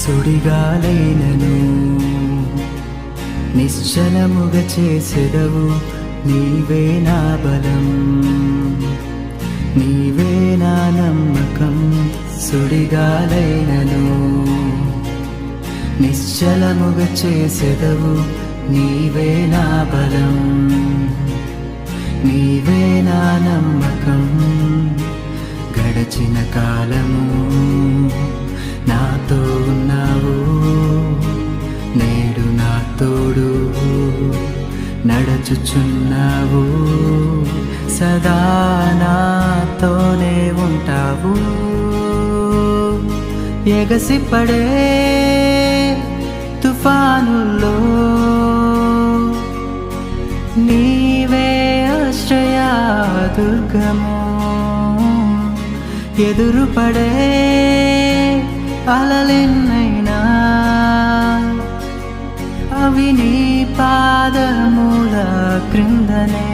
సుడిగాలైనను నిశ్చలముగా చేసెదవు. నీవే నా బలం, నీవే నా నమ్మకం. సుడిగాలైనను నిశ్చలముగా చేసెదవు. నీవే నా బలం, నీవే నా నమ్మకం. గడచిన కాలము నాతో ఉన్నావు, నేడు నా తోడు నడచుచున్నావు. సదా నాతోనే ఉంటావు. ఎగసిపడే తుఫానుల్లో నీవే ఆశ్రయా దుర్గము. ఎదురుపడే అలలెన్నైనా అవి నీ పాదముల క్రిందనే.